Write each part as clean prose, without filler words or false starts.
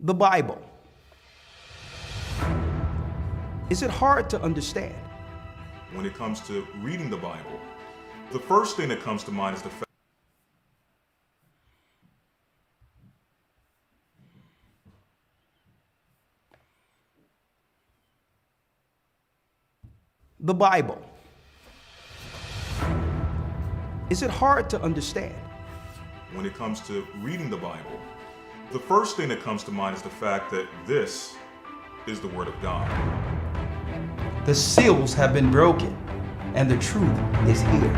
The Bible. Is it hard to understand? When it comes to reading the Bible, the first thing that comes to mind is the fact The Bible. Is it hard to understand? when it comes to reading the Bible, the first thing that comes to mind is the fact that this is the Word of God. The seals have been broken, and the truth is here.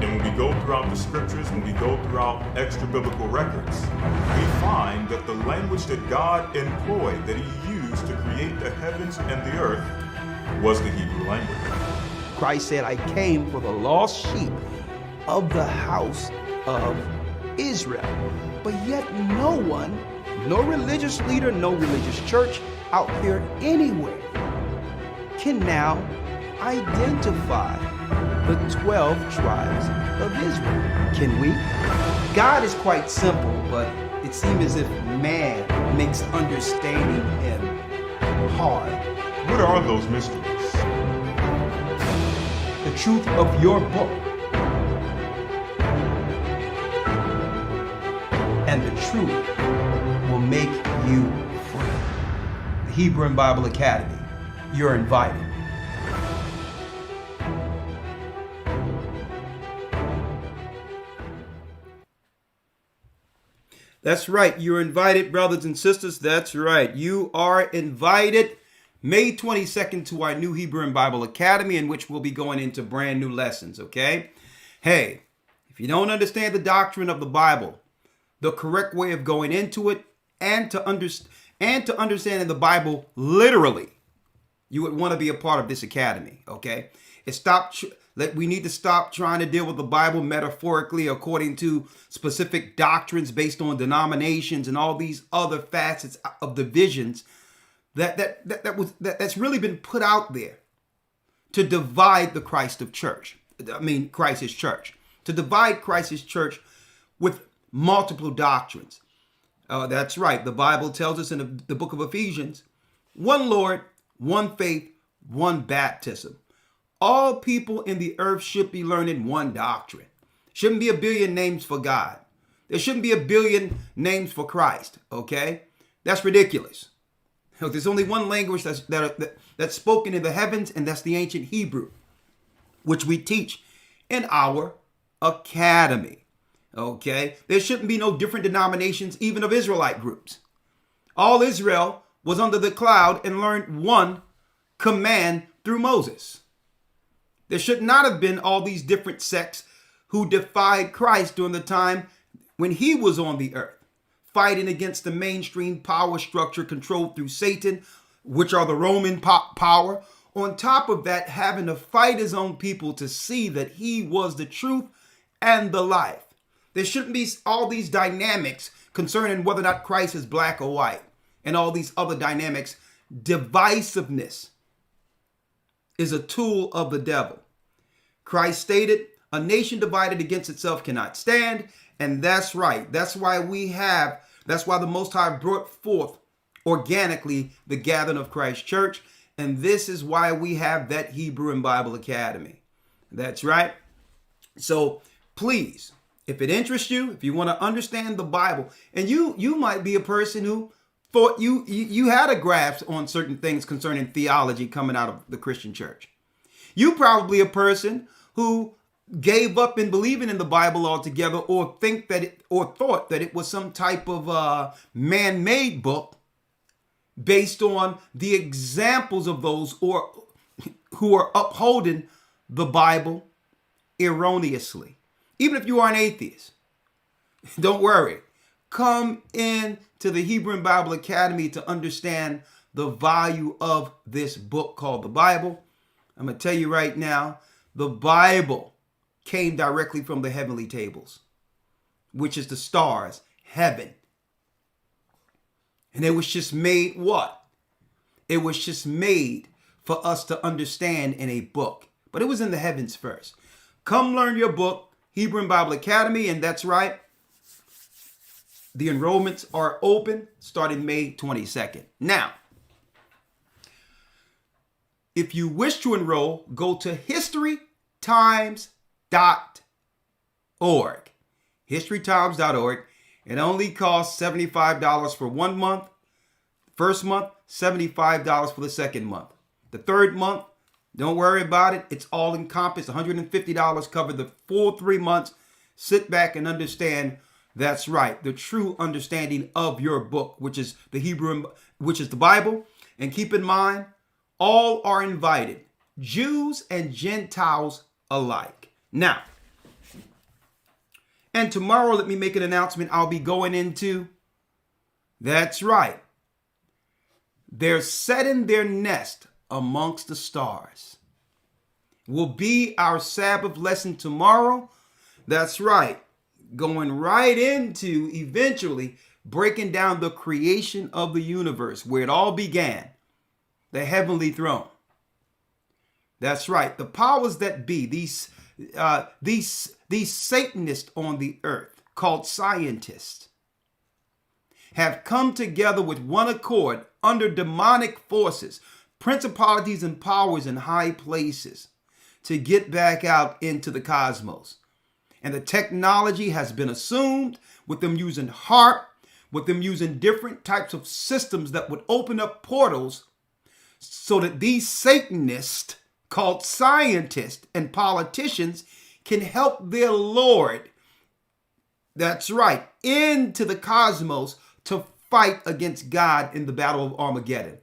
And when we go throughout the scriptures, when we go throughout extra biblical records, we find that the language that God employed, that He used to create the heavens and the earth, was the Hebrew language. Christ said, I came for the lost sheep of the house of Israel. But yet no one, no religious leader, no religious church out there anywhere can now identify the 12 tribes of Israel. Can we? God is quite simple, but it seems as if man makes understanding Him hard. What are those mysteries? The truth of your book and the truth will make you free. The Hebrew and Bible Academy. You're invited. That's right. You're invited, brothers and sisters. That's right. You are invited. May 22nd to our new Hebrew and Bible Academy, in which we'll be going into brand new lessons, okay? Hey, if you don't understand the doctrine of the Bible, the correct way of going into it, and to understanding the Bible literally, you would want to be a part of this academy, okay? We need to stop trying to deal with the Bible metaphorically according to specific doctrines based on denominations and all these other facets of divisions that's really been put out there to divide the Christ's church, to divide Christ's church with multiple doctrines. That's right. The Bible tells us in the book of Ephesians, one Lord, one faith, one baptism. All people in the earth should be learning one doctrine. Shouldn't be a billion names for God. There shouldn't be a billion names for Christ. Okay, that's ridiculous. There's only one language that's spoken in the heavens, and that's the ancient Hebrew, which we teach in our academy. Okay, there shouldn't be no different denominations, even of Israelite groups. All Israel was under the cloud and learned one command through Moses. There should not have been all these different sects who defied Christ during the time when He was on the earth, fighting against the mainstream power structure controlled through Satan, which are the Roman power. On top of that, having to fight His own people to see that He was the truth and the life. There shouldn't be all these dynamics concerning whether or not Christ is black or white, and all these other dynamics. Divisiveness is a tool of the devil. Christ stated, a nation divided against itself cannot stand. And that's right. That's why the Most High brought forth organically the gathering of Christ's church. And this is why we have that Hebrew and Bible Academy. That's right. So please, if it interests you, if you want to understand the Bible, and you might be a person who thought you had a grasp on certain things concerning theology coming out of the Christian church. You probably a person who gave up in believing in the Bible altogether, or thought that it was some type of man-made book based on the examples of those who are upholding the Bible erroneously. Even if you are an atheist, don't worry. Come in to the Hebrew and Bible Academy to understand the value of this book called the Bible. I'm going to tell you right now, the Bible came directly from the heavenly tables, which is the stars, heaven. And it was just made what? It was just made for us to understand in a book. But it was in the heavens first. Come learn your book, Hebrew and Bible Academy, and that's right. The enrollments are open starting May 22nd. Now, if you wish to enroll, go to historytimes.org. historytimes.org. It only costs $75 for 1 month. First month, $75 for the second month. The third month, don't worry about it. It's all encompassed. $150 cover the full 3 months. Sit back and understand. That's right. The true understanding of your book, which is the Hebrew, which is the Bible. And keep in mind, all are invited, Jews and Gentiles alike. Now, and tomorrow, let me make an announcement I'll be going into. That's right. They're setting their nest amongst the stars. Will be our Sabbath lesson tomorrow. That's right. Going right into eventually breaking down the creation of the universe, where it all began, the heavenly throne. That's right. The powers that be, these Satanists on the earth, called scientists, have come together with one accord under demonic forces, principalities and powers in high places to get back out into the cosmos. And the technology has been assumed, with them using HARP, with them using different types of systems that would open up portals so that these Satanists, called scientists and politicians, can help their Lord, that's right, into the cosmos to fight against God in the battle of Armageddon.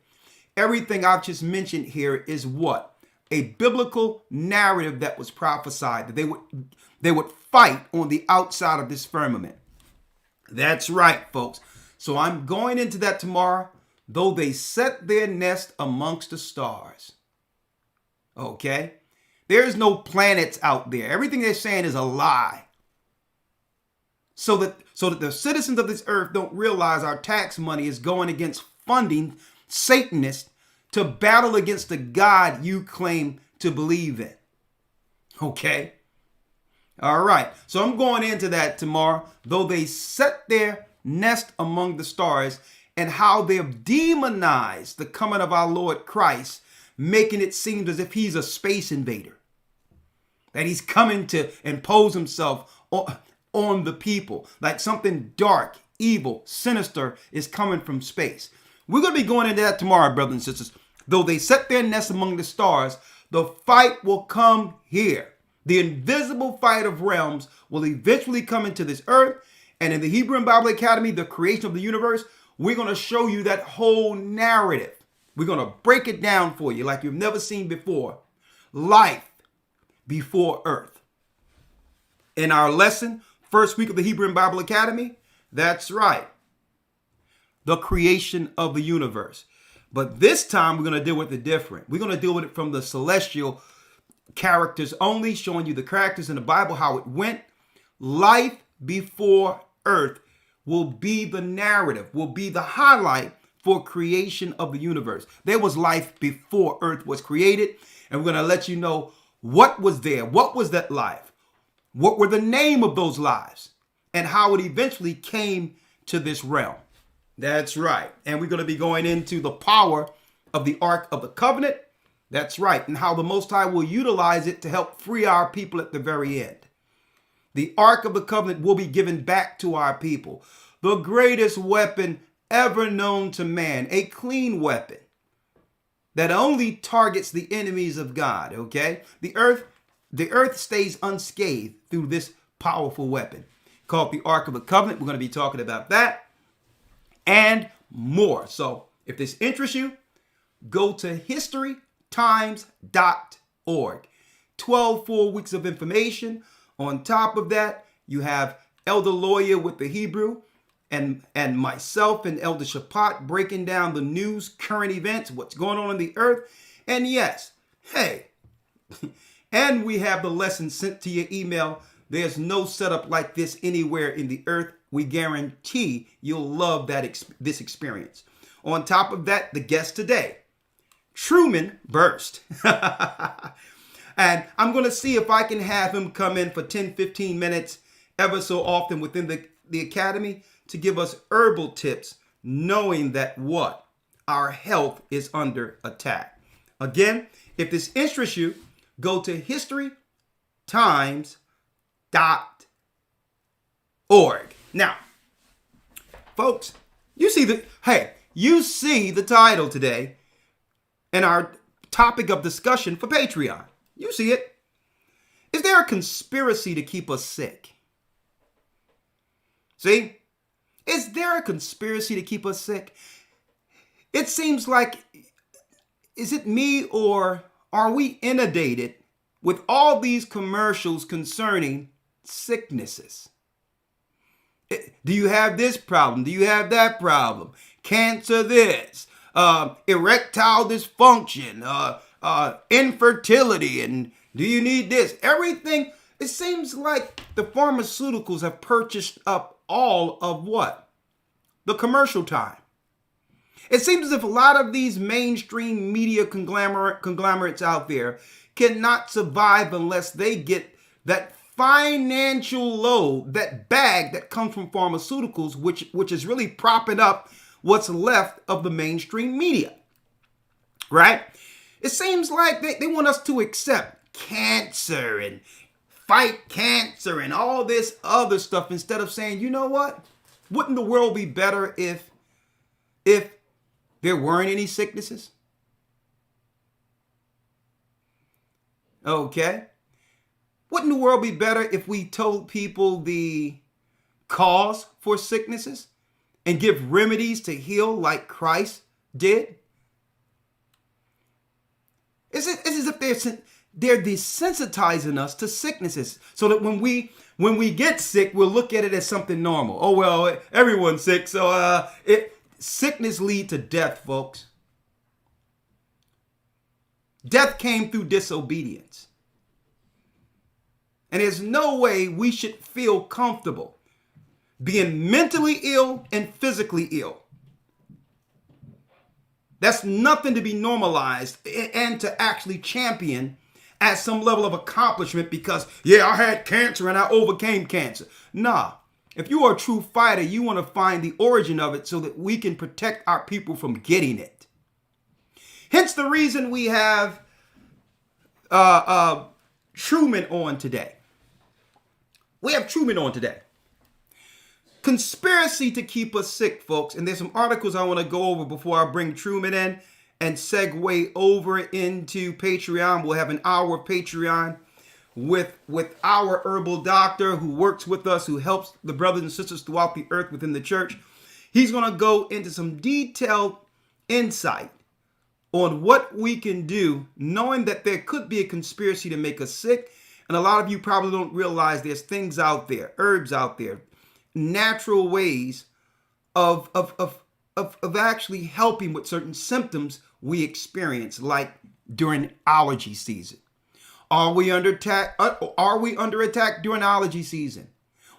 Everything I've just mentioned here is what? A biblical narrative that was prophesied, that they would fight on the outside of this firmament. That's right, folks. So I'm going into that tomorrow, though they set their nest amongst the stars. Okay? There's no planets out there. Everything they're saying is a lie. So that the citizens of this earth don't realize our tax money is going against funding Satanists to battle against the God you claim to believe in. Okay? All right. So I'm going into that tomorrow, though they set their nest among the stars, and how they've demonized the coming of our Lord Christ, making it seem as if he's a space invader, that he's coming to impose himself on the people, like something dark, evil, sinister is coming from space. We're going to be going into that tomorrow, brothers and sisters. Though they set their nest among the stars, the fight will come here. The invisible fight of realms will eventually come into this earth. And in the Hebrew and Bible Academy, the creation of the universe, we're going to show you that whole narrative. We're going to break it down for you like you've never seen before. Life before earth. In our lesson, first week of the Hebrew and Bible Academy, that's right, the creation of the universe. But this time we're going to deal with it different. We're going to deal with it from the celestial characters only, showing you the characters in the Bible, how it went. Life before earth will be the narrative, will be the highlight for creation of the universe. There was life before earth was created, and we're going to let you know what was there, what was that life, what were the name of those lives, and how it eventually came to this realm. That's right. And we're going to be going into the power of the Ark of the Covenant. That's right. And how the Most High will utilize it to help free our people at the very end. The Ark of the Covenant will be given back to our people. The greatest weapon ever known to man. A clean weapon that only targets the enemies of God. Okay? The earth stays unscathed through this powerful weapon called the Ark of the Covenant. We're going to be talking about that and more. So if this interests you, go to historytimes.org. 12 full weeks of information. On top of that, you have Elder Lawyer with the Hebrew and myself and Elder Shapat breaking down the news, current events, what's going on in the earth. And yes, hey, and we have the lesson sent to your email. There's no setup like this anywhere in the earth. We guarantee you'll love this experience. On top of that, the guest today, Truman Berst. And I'm going to see if I can have him come in for 10, 15 minutes ever so often within the academy to give us herbal tips, knowing that what? Our health is under attack. Again, if this interests you, go to historytimes.org. Now, folks, you see the title today and our topic of discussion for Patreon. You see it. Is there a conspiracy to keep us sick? See? Is there a conspiracy to keep us sick? It seems like, is it me, or are we inundated with all these commercials concerning sicknesses? Do you have this problem? Do you have that problem? Cancer this, erectile dysfunction, infertility, and do you need this? Everything. It seems like the pharmaceuticals have purchased up all of what? The commercial time. It seems as if a lot of these mainstream media conglomerates out there cannot survive unless they get that financial load, that bag that comes from pharmaceuticals, which is really propping up what's left of the mainstream media, right? It seems like they want us to accept cancer and fight cancer and all this other stuff instead of saying, you know what? Wouldn't the world be better if there weren't any sicknesses? Okay. Wouldn't the world be better if we told people the cause for sicknesses and give remedies to heal like Christ did? It's as if they're desensitizing us to sicknesses so that when we get sick, we'll look at it as something normal. Oh, well, everyone's sick, so sickness leads to death, folks. Death came through disobedience. And there's no way we should feel comfortable being mentally ill and physically ill. That's nothing to be normalized and to actually champion at some level of accomplishment because, yeah, I had cancer and I overcame cancer. Nah, if you are a true fighter, you want to find the origin of it so that we can protect our people from getting it. Hence the reason we have Truman on today. We have Truman on today. Conspiracy to keep us sick, folks. And there's some articles I want to go over before I bring Truman in and segue over into Patreon. We'll have an hour of Patreon with our herbal doctor who works with us, who helps the brothers and sisters throughout the earth within the church. He's going to go into some detailed insight on what we can do, knowing that there could be a conspiracy to make us sick. And a lot of you probably don't realize there's things out there, herbs out there, natural ways of actually helping with certain symptoms we experience, like during allergy season. Are we under attack? Are we under attack during allergy season?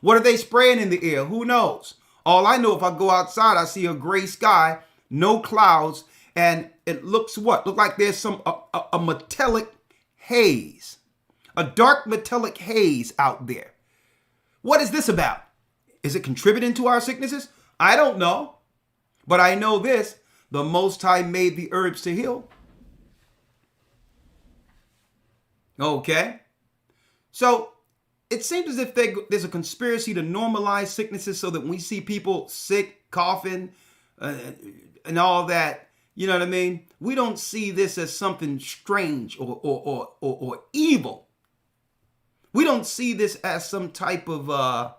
What are they spraying in the air? Who knows? All I know, if I go outside, I see a gray sky, no clouds, and it looks what? Look like there's a metallic haze, a dark metallic haze out there. What is this about? Is it contributing to our sicknesses? I don't know. But I know this, the Most High made the herbs to heal. Okay. So it seems as if there's a conspiracy to normalize sicknesses so that when we see people sick, coughing, and all that, you know what I mean? We don't see this as something strange or evil. We don't see this as some type of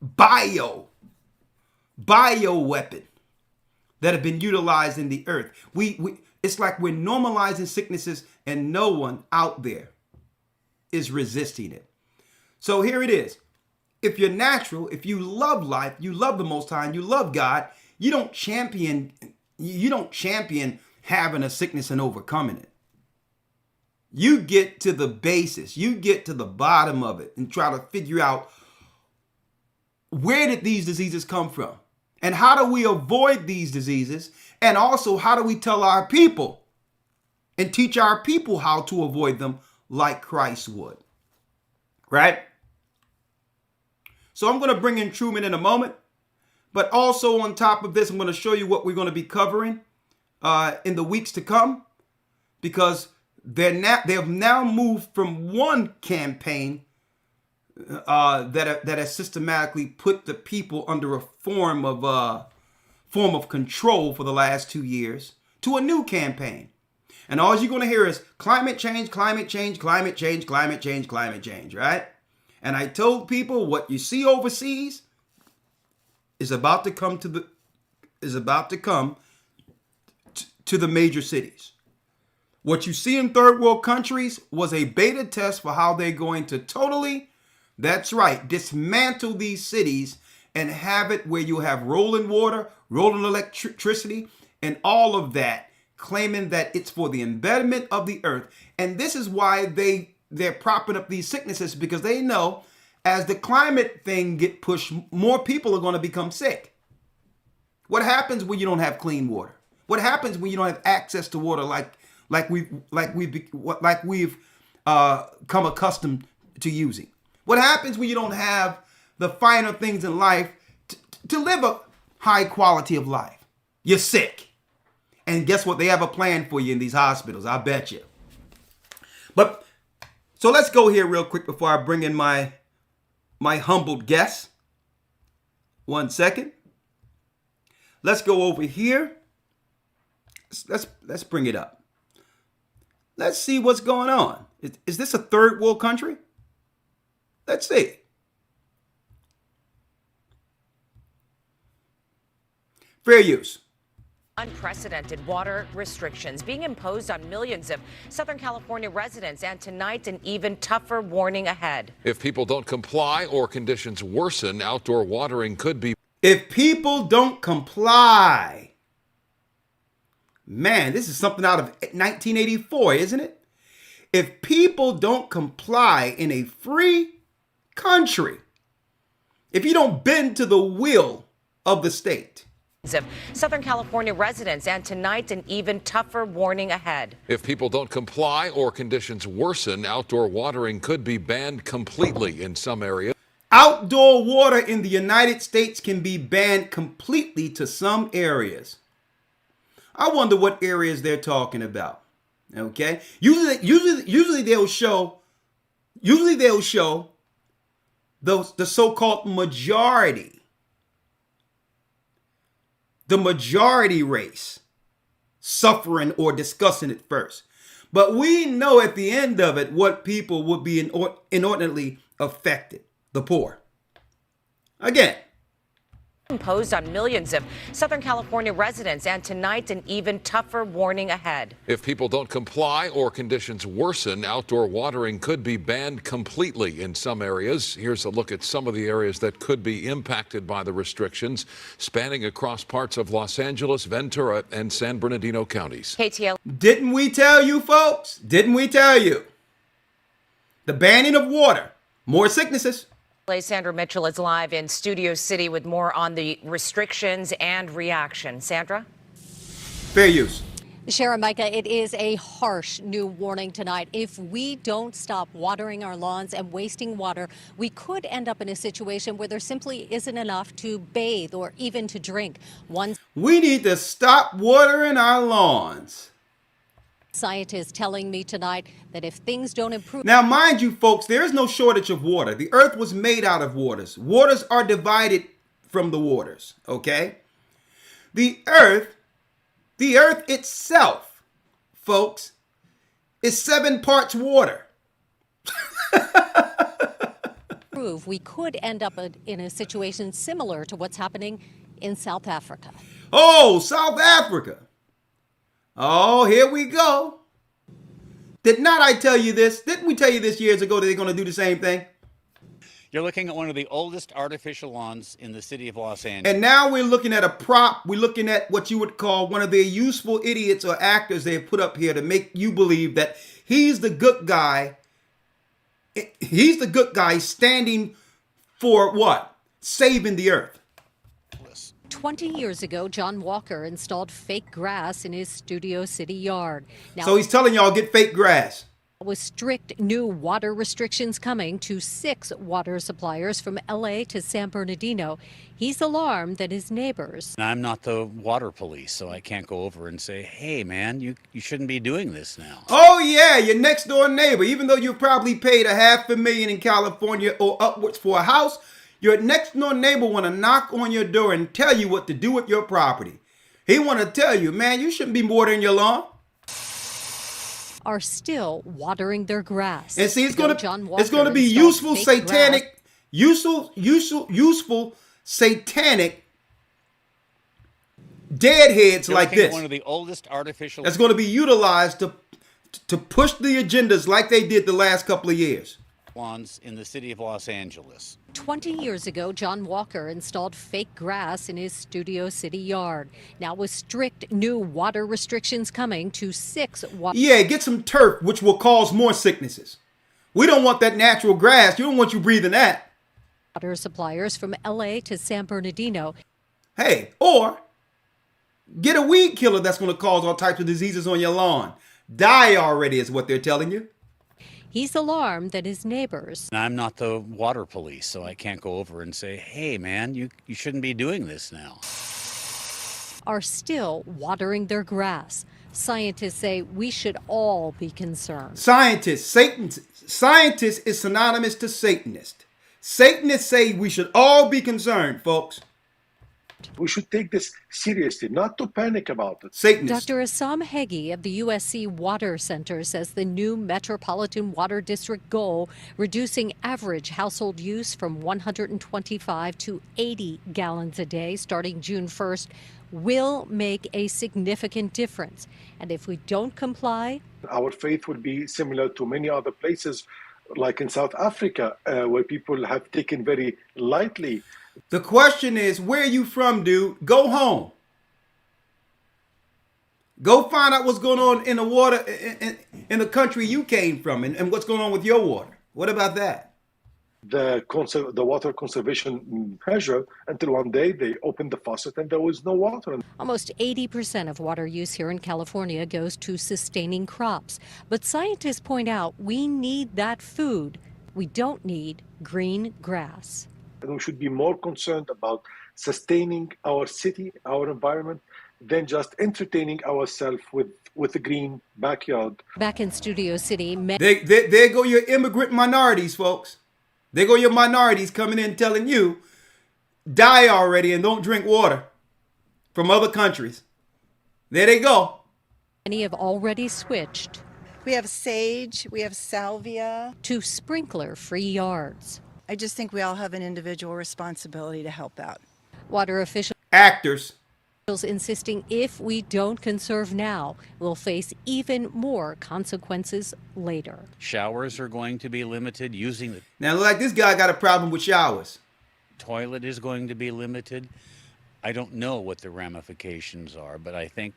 bio weapon that have been utilized in the earth. It's like we're normalizing sicknesses and no one out there is resisting it. So here it is. If you're natural, if you love life, you love the Most High, and you love God, you don't champion having a sickness and overcoming it. You get to the basis, you get to the bottom of it and try to figure out, where did these diseases come from? And how do we avoid these diseases? And also, how do we tell our people and teach our people how to avoid them like Christ would? Right? So I'm going to bring in Truman in a moment. But also on top of this, I'm going to show you what we're going to be covering in the weeks to come, because they have now moved from one campaign that has systematically put the people under a form of control for the last 2 years to a new campaign. And all you're going to hear is climate change, climate change, climate change, climate change, climate change, right? And I told people what you see overseas is about to come to the major cities. What you see in third world countries was a beta test for how they're going to totally, that's right, dismantle these cities and have it where you have rolling water, rolling electricity, and all of that, claiming that it's for the embedment of the earth. And this is why they're propping up these sicknesses, because they know as the climate thing get pushed, more people are going to become sick. What happens when you don't have clean water? What happens when you don't have access to water like we've come accustomed to using? What happens when you don't have the finer things in life to live a high quality of life? You're sick. And guess what? They have a plan for you in these hospitals. I bet you. But so let's go here real quick before I bring in my humbled guest. 1 second. Let's go over here. Let's bring it up. Let's see what's going on. Is this a third world country? Let's see. Fair use. Unprecedented water restrictions being imposed on millions of Southern California residents, and tonight an even tougher warning ahead. If people don't comply or conditions worsen, outdoor watering could be. If people don't comply. Man, this is something out of 1984, isn't it? If people don't comply in a free country, if you don't bend to the will of the state. Of Southern California residents, and tonight an even tougher warning ahead. If people don't comply or conditions worsen, outdoor watering could be banned completely in some areas. Outdoor water in the United States can be banned completely to some areas. I wonder what areas they're talking about. Okay, usually they'll show the so-called majority. The majority race suffering or discussing it first. But we know at the end of it what people would be inordinately affected. The poor. Again. Imposed on millions of Southern California residents, and tonight an even tougher warning ahead. If people don't comply or conditions worsen, outdoor watering could be banned completely in some areas. Here's a look at some of the areas that could be impacted by the restrictions, spanning across parts of Los Angeles, Ventura, and San Bernardino counties. KTL. Didn't we tell you, folks? Didn't we tell you? The banning of water, more sicknesses. Sandra Mitchell is live in Studio City with more on the restrictions and reaction. Sandra? Fair use. Sharon, Micah, it is a harsh new warning tonight. If we don't stop watering our lawns and wasting water, we could end up in a situation where there simply isn't enough to bathe or even to drink. We need to stop watering our lawns. Scientists telling me tonight that if things don't improve. Now, mind you, folks, there is no shortage of water. The earth was made out of waters. Waters are divided from the waters, okay? The earth itself, folks, is 7 parts water. We could end up in a situation similar to what's happening in South Africa. Oh, South Africa. Oh, here we go. Did not I tell you this? Didn't we tell you this years ago that they're going to do the same thing? You're looking at one of the oldest artificial lawns in the city of Los Angeles. And now we're looking at a prop. We're looking at what you would call one of their useful idiots or actors they have put up here to make you believe that he's the good guy. He's the good guy standing for what? Saving the earth. 20 years ago, John Walker installed fake grass in his Studio City yard. Now, so he's telling y'all get fake grass. With strict new water restrictions coming to 6 water suppliers from LA to San Bernardino, he's alarmed that his neighbors I'm not the water police, so I can't go over and say, hey, man, you shouldn't be doing this now. Oh yeah, your next door neighbor, even though you probably paid $500,000 in California or upwards for a house, your next door neighbor want to knock on your door and tell you what to do with your property. He want to tell you, man, you shouldn't be watering your lawn. are still watering their grass. And see, it's Though gonna John Walker be installed useful fake satanic, useful satanic deadheads You're like looking at this. one of the oldest artificial That's going to be utilized to push the agendas like they did the last couple of years. lawns in the city of Los Angeles. 20 years ago, John Walker installed fake grass in his Studio City yard. Now, with strict new water restrictions coming to 6 Yeah, get some turf, which will cause more sicknesses. We don't want that natural grass. You don't want you breathing that. water suppliers from LA to San Bernardino. Hey, or get a weed killer that's going to cause all types of diseases on your lawn. Die already is what they're telling you. He's alarmed that his neighbors I'm not the water police, so I can't go over and say, hey, man, you shouldn't be doing this now. are still watering their grass. Scientists say we should all be concerned. Scientist is synonymous to Satanist. Satanists say we should all be concerned, folks. We should take this seriously, not to panic about it. Satanist. Dr. Assam Heggie of the USC Water Center says the new Metropolitan Water District goal, reducing average household use from 125 to 80 gallons a day starting June 1st, will make a significant difference. And if we don't comply, Our faith would be similar to many other places, like in South Africa, where people have taken very lightly. The question is, where are you from, dude? Go home. Go find out what's going on in the water in the country you came from and what's going on with your water. What about that? The water conservation measure until one day they opened the faucet and there was no water. almost 80% of water use here in California goes to sustaining crops. But scientists point out we need that food. We don't need green grass. And we should be more concerned about sustaining our city, our environment, than just entertaining ourselves with a green backyard. Back in Studio City, There go your immigrant minorities, folks. There go your minorities coming in telling you, die already and don't drink water from other countries. There they go. many have already switched We have sage, we have salvia. to sprinkler-free yards. I just think we all have an individual responsibility to help out. Water officials Actors. insisting if we don't conserve now, we'll face even more consequences later. Showers are going to be limited. Using the Now, look like this guy got a problem with showers. toilet is going to be limited. I don't know what the ramifications are, but I think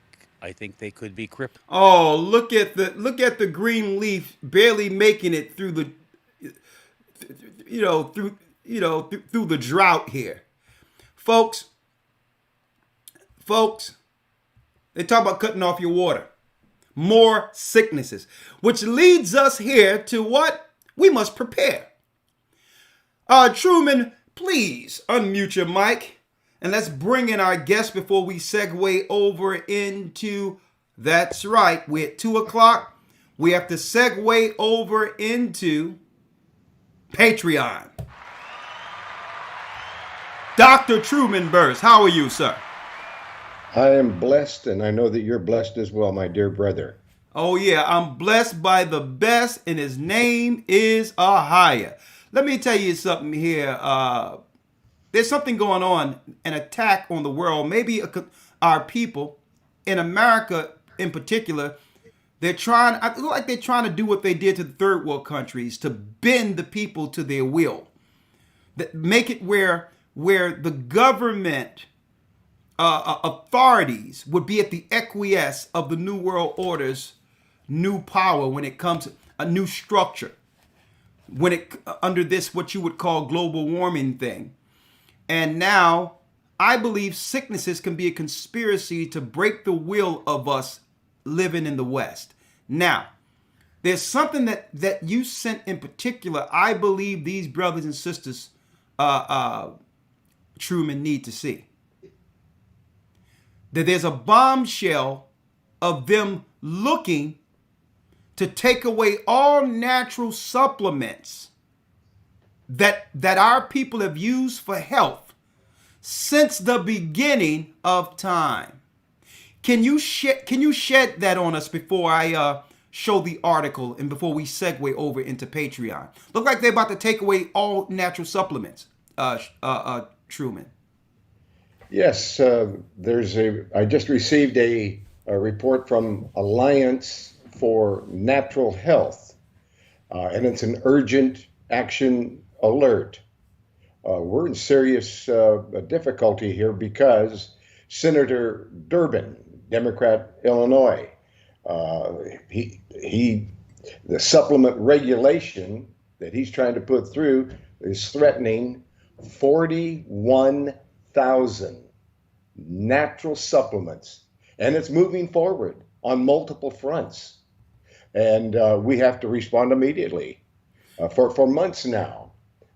they could be crippling. Oh, look at the green leaf barely making it through the through the drought here. Folks, they talk about cutting off your water. More sicknesses, which leads us here to what? We must prepare. Truman, please unmute your mic and let's bring in our guest before we segue over into, that's right, we're at 2:00. We have to segue over into Patreon. Dr. Truman Berst, how are you, sir? I am blessed, and I know that you're blessed as well, my dear brother. Oh yeah, I'm blessed by the best, and his name is Ahaya. Let me tell you something here. There's something going on, an attack on the world. Maybe our people in America, in particular, I feel like they're trying to do what they did to the third world countries to bend the people to their will, make it where the government authorities would be at the acquiesce of the New World Order's new power when it comes to a new structure, when it under this what you would call global warming thing. And now I believe sicknesses can be a conspiracy to break the will of us living in the West. Now, There's something that you sent in particular. I believe these brothers and sisters, Truman, need to see. That there's a bombshell of them looking to take away all natural supplements that our people have used for health since the beginning of time. Can you shed that on us before I show the article and before we segue over into Patreon? Look like they're about to take away all natural supplements, Truman. Yes, I just received a report from Alliance for Natural Health, and it's an urgent action alert. We're in serious difficulty here because Senator Durbin, Democrat, Illinois, the supplement regulation that he's trying to put through is threatening 41,000 natural supplements, and it's moving forward on multiple fronts. And we have to respond immediately. For months now,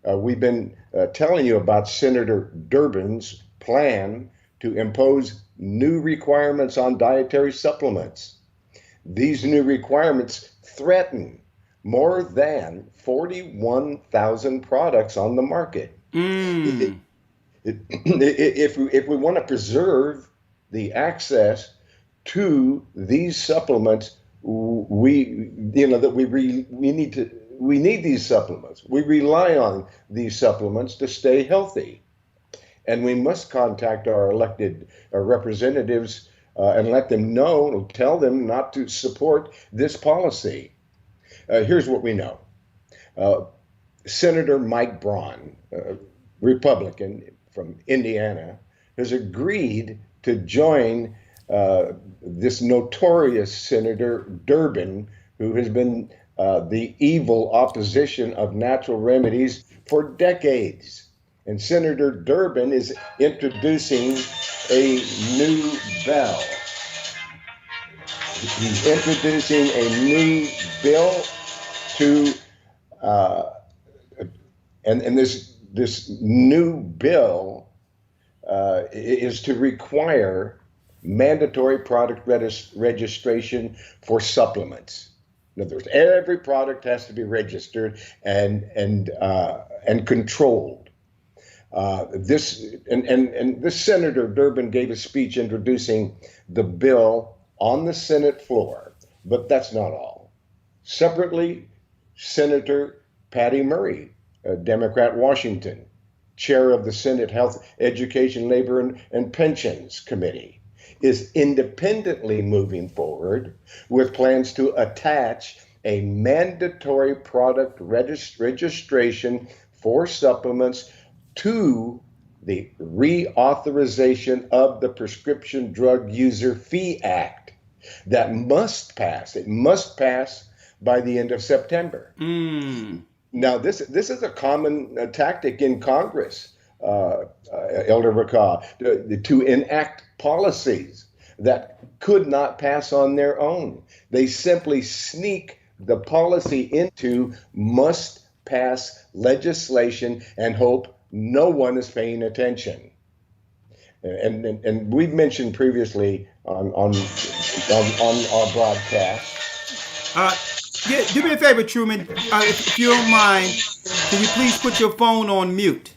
we've been telling you about Senator Durbin's plan to impose new requirements on dietary supplements. These new requirements threaten more than 41,000 products on the market. If we want to preserve the access to these supplements, we need these supplements. We rely on these supplements to stay healthy, and we must contact our elected representatives and let them know, tell them not to support this policy. Here's what we know. Senator Mike Braun, Republican from Indiana, has agreed to join this notorious Senator Durbin, who has been the evil opposition of natural remedies for decades. And Senator Durbin is introducing a new bill. He's introducing a new bill to, and this new bill is to require mandatory product registration for supplements. In other words, every product has to be registered and controlled. This Senator Durbin gave a speech introducing the bill on the Senate floor, but that's not all. Separately, Senator Patty Murray, a Democrat, Washington, chair of the Senate Health, Education, Labor, and Pensions Committee, is independently moving forward with plans to attach a mandatory product registration for supplements to the reauthorization of the Prescription Drug User Fee Act that must pass. It must pass by the end of September. Now, this is a common tactic in Congress, Elder Rakah, to enact policies that could not pass on their own. They simply sneak the policy into must-pass legislation and hope no one is paying attention. And we've mentioned previously on our broadcast. Do me a favor, Truman. If you don't mind, can you please put your phone on mute?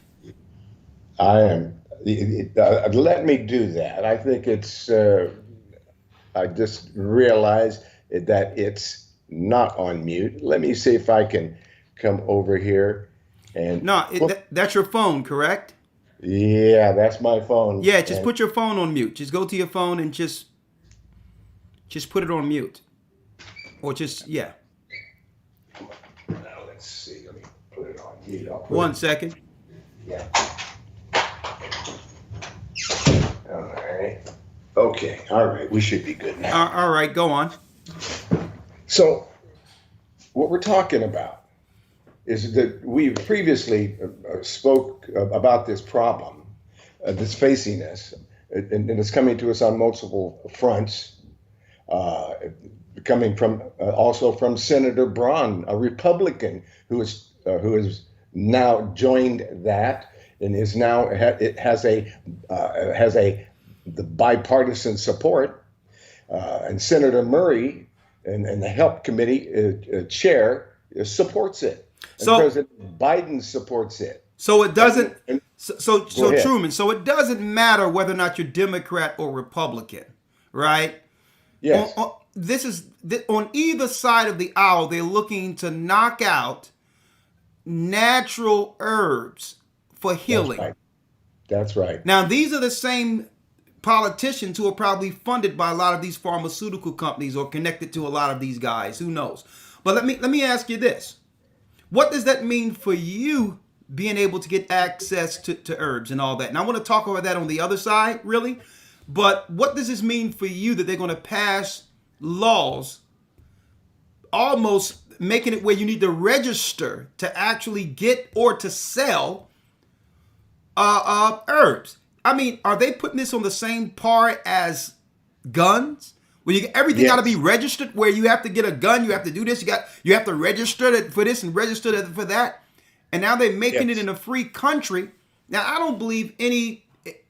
I am. Let me do that. I think it's. I just realized that it's not on mute. Let me see if I can come over here and. No, that's your phone, correct? Yeah, that's my phone. Yeah, just put your phone on mute. Just go to your phone and just put it on mute, or just yeah. Now let's see. Let me put it on mute. 1 second. Yeah. All right. Okay. All right. We should be good now. All right. Go on. So, what we're talking about is that we previously spoke about this problem that's facing us, and it's coming to us on multiple fronts. coming from also from Senator Braun, a Republican who is now joined that and is now it has the bipartisan support, and Senator Murray and the Help Committee chair supports it, and So President Biden supports it. so it doesn't. And So go ahead. Truman. So it doesn't matter whether or not you're Democrat or Republican, right? Yes. On either side of the aisle, they're looking to knock out natural herbs for healing. That's right. That's right. Now, these are the same politicians who are probably funded by a lot of these pharmaceutical companies or connected to a lot of these guys. Who knows? But let me ask you this: what does that mean for you being able to get access to herbs and all that? And I want to talk about that on the other side, really. But what does this mean for you that they're going to pass laws almost making it where you need to register to actually get or to sell herbs? I mean, are they putting this on the same par as guns? Where everything got to be registered, where you have to get a gun, you have to do this, you have to register it for this and register it for that. And now they're making it in a free country. Now, I don't believe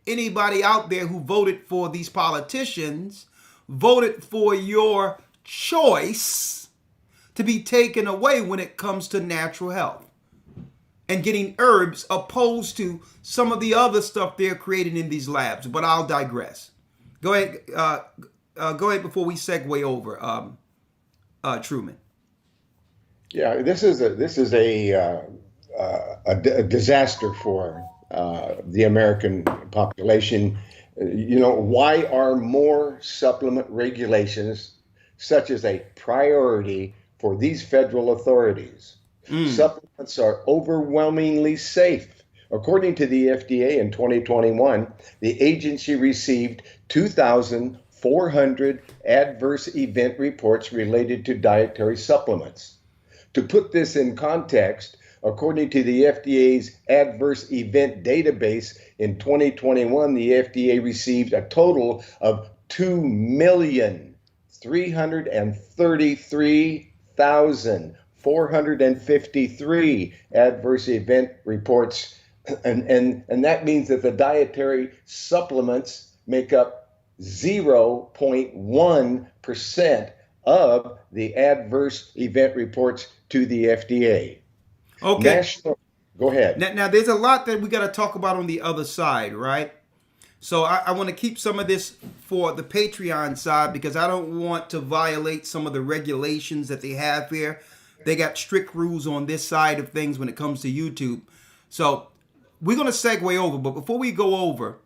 anybody out there who voted for these politicians voted for your choice to be taken away when it comes to natural health and getting herbs, opposed to some of the other stuff they're creating in these labs. But I'll digress. Go ahead. Go ahead before we segue over, Truman. Yeah, this is a disaster for the American population. Why are more supplement regulations such as a priority for these federal authorities? Supplements are overwhelmingly safe. According to the FDA in 2021, the agency received 2,400 adverse event reports related to dietary supplements. To put this in context, according to the FDA's adverse event database in 2021, the FDA received a total of 2,333,453 adverse event reports. And that means that the dietary supplements make up 0.1% of the adverse event reports to the FDA. Okay. Go ahead. Now, there's a lot that we got to talk about on the other side, right? So I want to keep some of this for the Patreon side because I don't want to violate some of the regulations that they have here. They got strict rules on this side of things when it comes to YouTube. So we're going to segue over. But before we go over,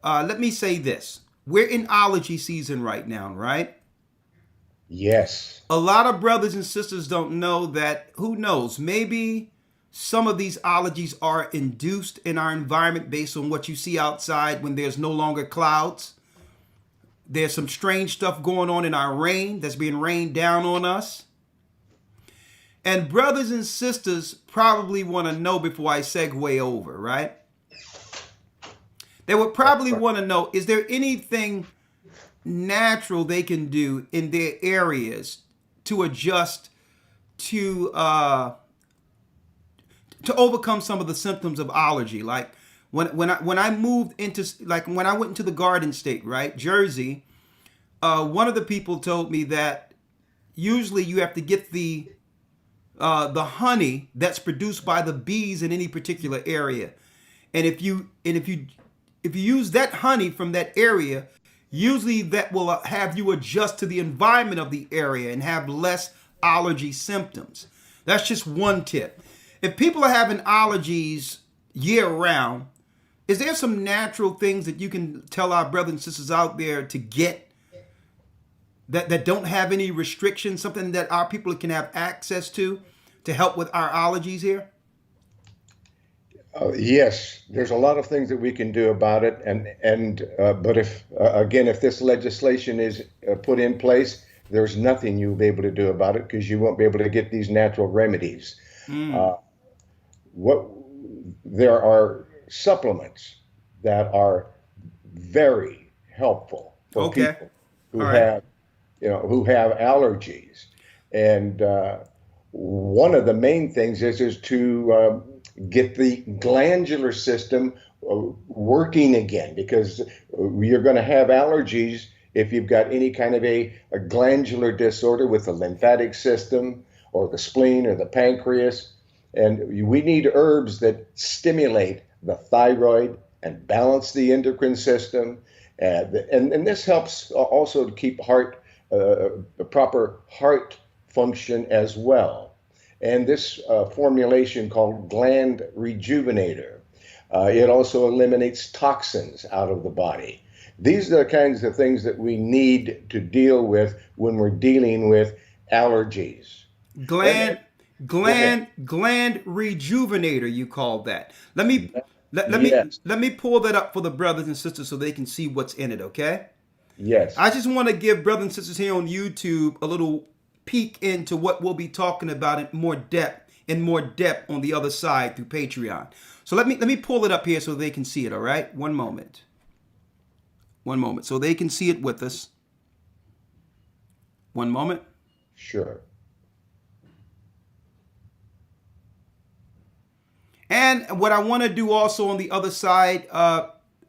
let me say this. We're in allergy season right now, right? Yes. A lot of brothers and sisters don't know that, who knows, maybe some of these allergies are induced in our environment based on what you see outside when there's no longer clouds. There's some strange stuff going on in our rain that's being rained down on us. And brothers and sisters probably want to know before I segue over, right? They would probably want to know, is there anything natural they can do in their areas to adjust to overcome some of the symptoms of allergy? Like when I moved into, like when I went into the Garden State, right, Jersey, one of the people told me that usually you have to get the honey that's produced by the bees in any particular area, and if you use that honey from that area, usually that will have you adjust to the environment of the area and have less allergy symptoms. That's just one tip. If people are having allergies year round, is there some natural things that you can tell our brothers and sisters out there to get that don't have any restrictions, something that our people can have access to help with our allergies here? Yes, there's a lot of things that we can do about it, but if this legislation is put in place, there's nothing you'll be able to do about it because you won't be able to get these natural remedies. There are supplements that are very helpful for people who have who have allergies. And one of the main things is to get the glandular system working again, because you're going to have allergies if you've got any kind of a glandular disorder with the lymphatic system or the spleen or the pancreas. And we need herbs that stimulate the thyroid and balance the endocrine system. And this helps also to keep the proper heart function as well. And this formulation called Gland Rejuvenator, it also eliminates toxins out of the body. These are the kinds of things that we need to deal with when we're dealing with allergies. Gland rejuvenator, you call that. Let me pull that up for the brothers and sisters so they can see what's in it, okay? Yes. I just want to give brothers and sisters here on YouTube a little peek into what we'll be talking about in more depth on the other side through Patreon. So let me pull it up here so they can see it, all right? One moment. So they can see it with us. One moment. Sure. And what I want to do also on the other side,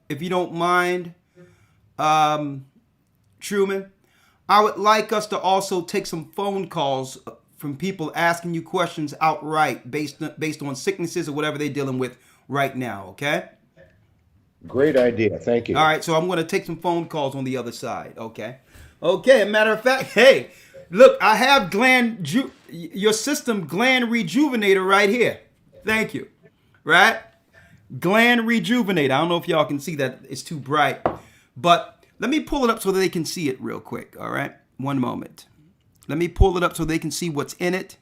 if you don't mind, Truman, I would like us to also take some phone calls from people asking you questions outright based on sicknesses or whatever they're dealing with right now, okay? Great idea. Thank you. All right, so I'm going to take some phone calls on the other side, okay? Okay, a matter of fact, hey, look, I have your system gland rejuvenator right here. Thank you. Right? Gland rejuvenator. I don't know if y'all can see that. It's too bright. But let me pull it up so that they can see it real quick, all right? One moment. Let me pull it up so they can see what's in it.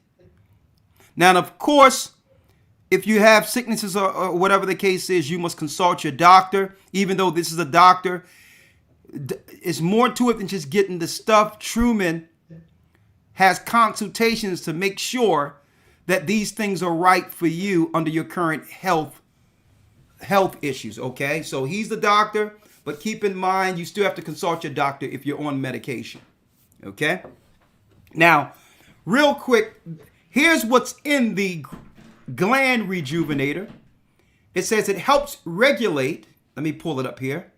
Now, of course, if you have sicknesses or whatever the case is, you must consult your doctor. Even though this is a doctor, it's more to it than just getting the stuff. Truman has consultations to make sure that these things are right for you under your current health issues, okay? So he's the doctor, but keep in mind you still have to consult your doctor if you're on medication, okay? Now, real quick, here's what's in the gland rejuvenator. It says it helps regulate, let me pull it up here.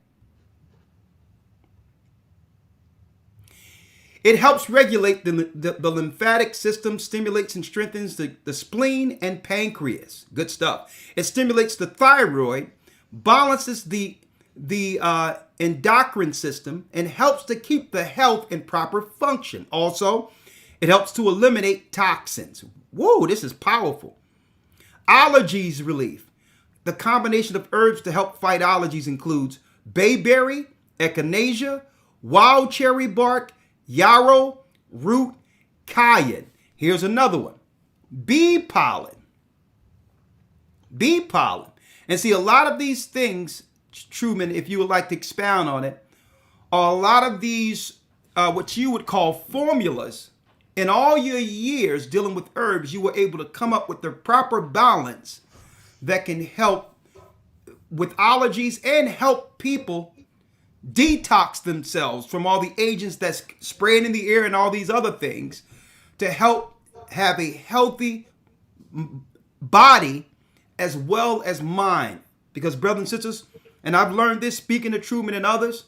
It helps regulate the lymphatic system, stimulates and strengthens the spleen and pancreas. Good stuff. It stimulates the thyroid, balances the endocrine system, and helps to keep the health in proper function. Also, it helps to eliminate toxins. Whoa, this is powerful. Allergies relief. The combination of herbs to help fight allergies includes bayberry, echinacea, wild cherry bark, yarrow, root, cayenne. Here's another one. Bee pollen. Bee pollen. And see, a lot of these things, Truman, if you would like to expound on it, are a lot of these, what you would call formulas. In all your years dealing with herbs, you were able to come up with the proper balance that can help with allergies and help people detox themselves from all the agents that's spraying in the air and all these other things to help have a healthy body as well as mind. Because brothers and sisters, and I've learned this speaking to Truman and others,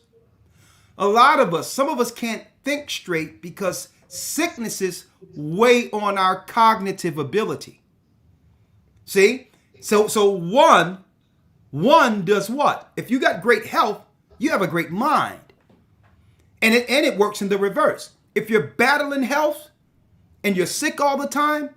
some of us can't think straight because sicknesses weigh on our cognitive ability. See? So one does what? If you got great health, you have a great mind. And it works in the reverse. If you're battling health and you're sick all the time,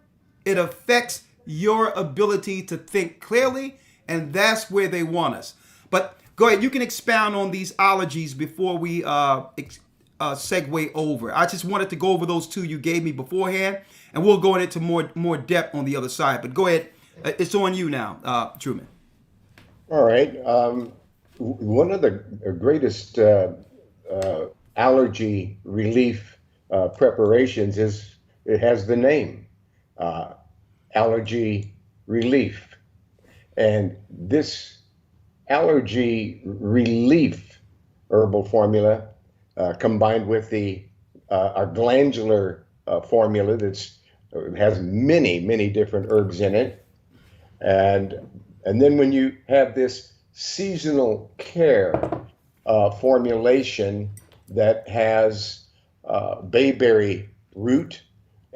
it affects your ability to think clearly, and that's where they want us. But go ahead, you can expound on these allergies before we segue over. I just wanted to go over those two you gave me beforehand, and we'll go into more depth on the other side. But go ahead, it's on you now, Truman. All right. One of the greatest allergy relief preparations it has the name allergy relief. And this allergy relief herbal formula combined with the our glandular formula that's has many different herbs in it, and then when you have this seasonal care formulation that has bayberry root,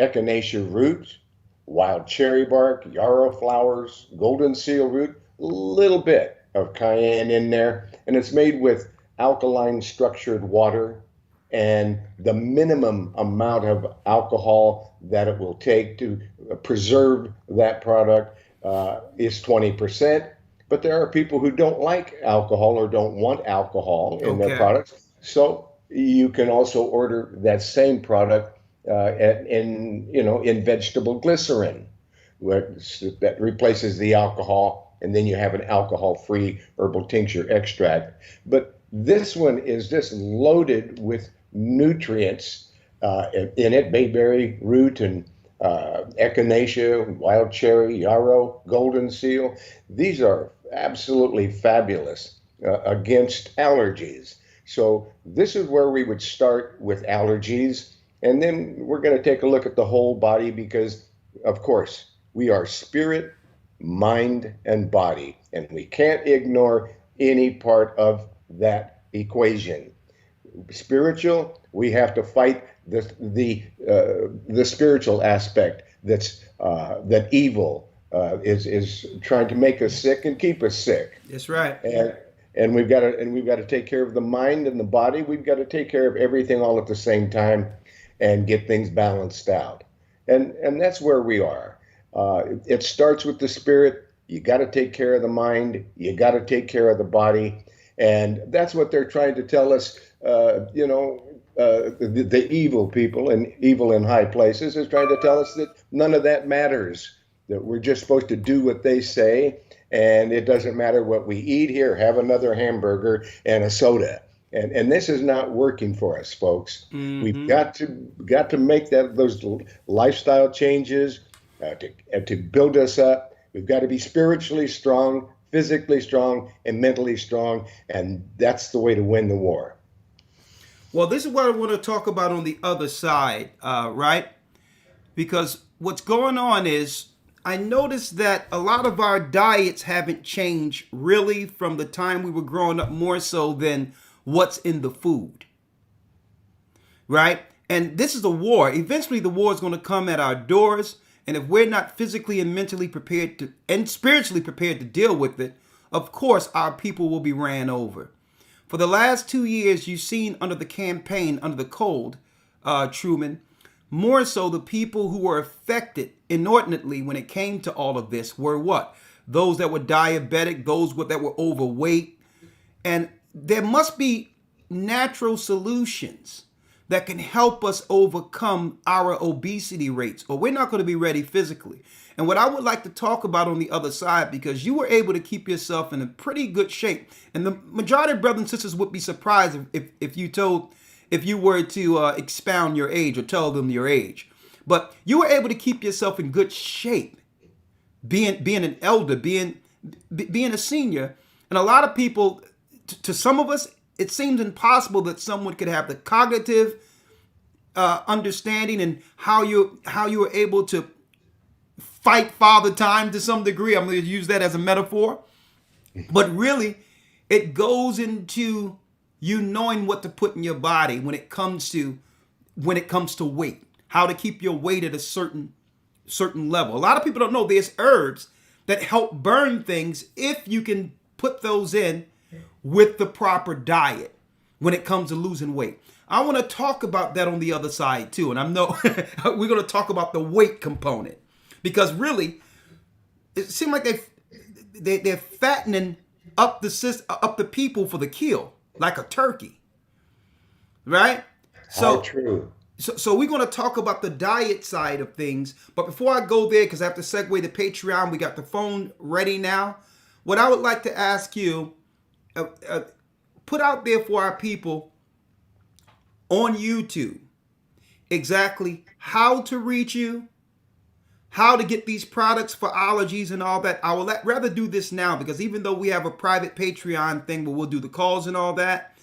echinacea root, wild cherry bark, yarrow flowers, golden seal root, a little bit of cayenne in there, and it's made with alkaline structured water, and the minimum amount of alcohol that it will take to preserve that product is 20%. But there are people who don't like alcohol or don't want alcohol in their products. So you can also order that same product in vegetable glycerin, that replaces the alcohol, and then you have an alcohol-free herbal tincture extract. But this one is just loaded with nutrients in it: bayberry root and echinacea, wild cherry, yarrow, golden seal. These are absolutely fabulous against allergies. So this is where we would start with allergies. And then we're going to take a look at the whole body because, of course, we are spirit, mind, and body. And we can't ignore any part of that equation. Spiritual, we have to fight the spiritual aspect that evil is trying to make us sick and keep us sick. That's right. And we've got to take care of the mind and the body. We've got to take care of everything all at the same time and get things balanced out. And that's where we are. It starts with the spirit. You got to take care of the mind. You got to take care of the body. And that's what they're trying to tell us. The evil people and evil in high places is trying to tell us that none of that matters, that we're just supposed to do what they say, and it doesn't matter what we eat here, have another hamburger and a soda. And this is not working for us, folks. Mm-hmm. We've got to make those lifestyle changes to build us up. We've got to be spiritually strong, physically strong, and mentally strong, and that's the way to win the war. Well, this is what I want to talk about on the other side, right? Because what's going on is I noticed that a lot of our diets haven't changed really from the time we were growing up, more so than what's in the food, right? And this is a war. Eventually, the war is going to come at our doors. And if we're not physically and mentally prepared and spiritually prepared to deal with it, of course, our people will be ran over. For the last 2 years, you've seen under the campaign, under the cold, Truman, more so the people who were affected inordinately when it came to all of this were what? Those that were diabetic, those that were overweight. And there must be natural solutions that can help us overcome our obesity rates, or we're not going to be ready physically. And what I would like to talk about on the other side, because you were able to keep yourself in a pretty good shape, and the majority of brothers and sisters would be surprised if you were to expound your age or tell them your age, but you were able to keep yourself in good shape, being an elder, being a senior. And a lot of people, to some of us, it seems impossible that someone could have the cognitive understanding and how you were able to fight father time to some degree. I'm going to use that as a metaphor. But really, it goes into you knowing what to put in your body when it comes to weight, how to keep your weight at a certain level. A lot of people don't know there's herbs that help burn things if you can put those in with the proper diet when it comes to losing weight. I want to talk about that on the other side too. And I know we're going to talk about the weight component, because really it seems like they're fattening up the people for the kill, like a turkey. Right? So true. So we're going to talk about the diet side of things. But before I go there, because I have to segue to Patreon, we got the phone ready now. What I would like to ask you, put out there for our people on YouTube exactly how to reach you, how to get these products for allergies and all that. I would rather do this now, because even though we have a private Patreon thing where we'll do the calls and all that,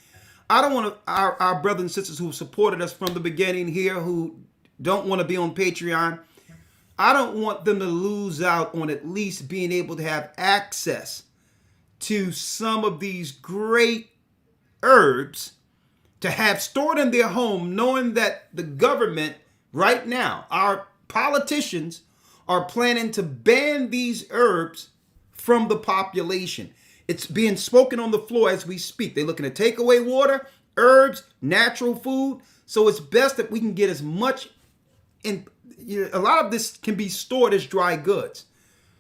I don't want to, our brothers and sisters who supported us from the beginning here, who don't want to be on Patreon, I don't want them to lose out on at least being able to have access to some of these great herbs to have stored in their home, knowing that the government right now, our politicians, are planning to ban these herbs from the population. It's being spoken on the floor as we speak. They're looking to take away water, herbs, natural food. So it's best that we can get as much in. A lot of this can be stored as dry goods,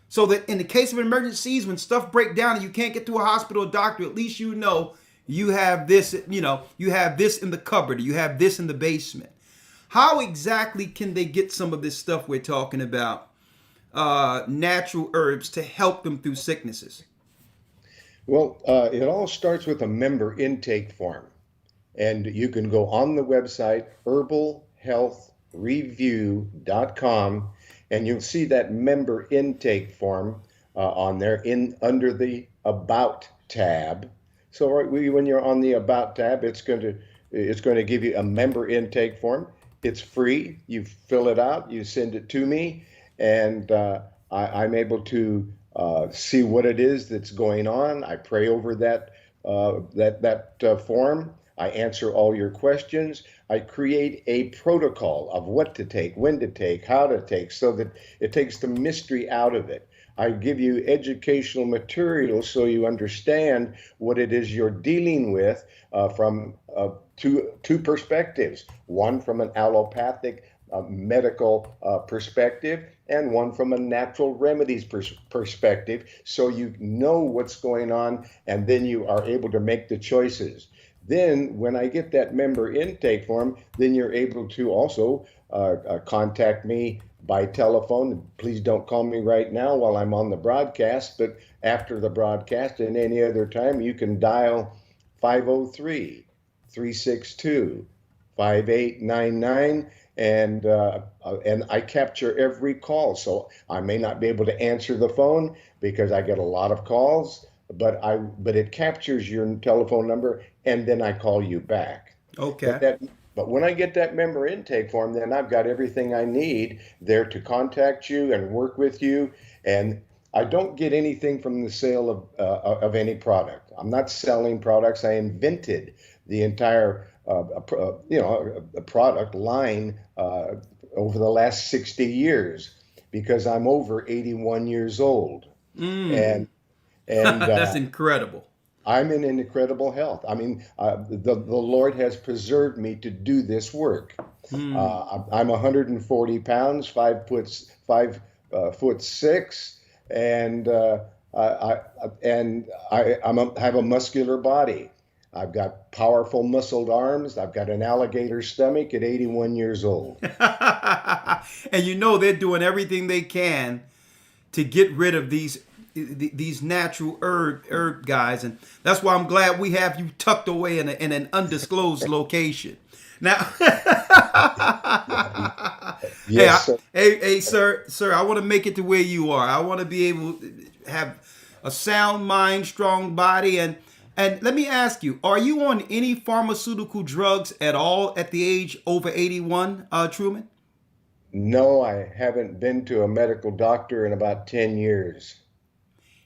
so that in the case of emergencies, when stuff break down and you can't get to a hospital or doctor, at least you know you have this. You have this in the cupboard. You have this in the basement. How exactly can they get some of this stuff we're talking about, natural herbs, to help them through sicknesses? Well, it all starts with a member intake form. And you can go on the website, herbalhealthreview.com, and you'll see that member intake form on there under the About tab. So when you're on the About tab, it's going to give you a member intake form. It's free. You fill it out, you send it to me, and I'm able to see what it is that's going on. I pray over that form. I answer all your questions. I create a protocol of what to take, when to take, how to take, so that it takes the mystery out of it. I give you educational material so you understand what it is you're dealing with from two perspectives. One from an allopathic medical perspective, and one from a natural remedies perspective, so you know what's going on, and then you are able to make the choices. Then when I get that member intake form, then you're able to also contact me by telephone. Please don't call me right now while I'm on the broadcast, but after the broadcast and any other time, you can dial 503-362-5899, and I capture every call. So I may not be able to answer the phone because I get a lot of calls, but it captures your telephone number, and then I call you back. Okay. But when I get that member intake form, then I've got everything I need there to contact you and work with you. And I don't get anything from the sale of any product. I'm not selling products. I invented the entire product line over the last 60 years because I'm over 81 years old. And that's incredible. I'm in incredible health. I mean, the Lord has preserved me to do this work. I'm 140 pounds, 5'6", and I have a muscular body. I've got powerful muscled arms. I've got an alligator stomach at 81 years old. And they're doing everything they can to get rid of these natural herb guys, and that's why I'm glad we have you tucked away in an undisclosed location. Now, yes, hey, sir, I want to make it to where you are. I want to be able to have a sound mind, strong body, and let me ask you: are you on any pharmaceutical drugs at all at the age over 81, Truman? No, I haven't been to a medical doctor in about 10 years.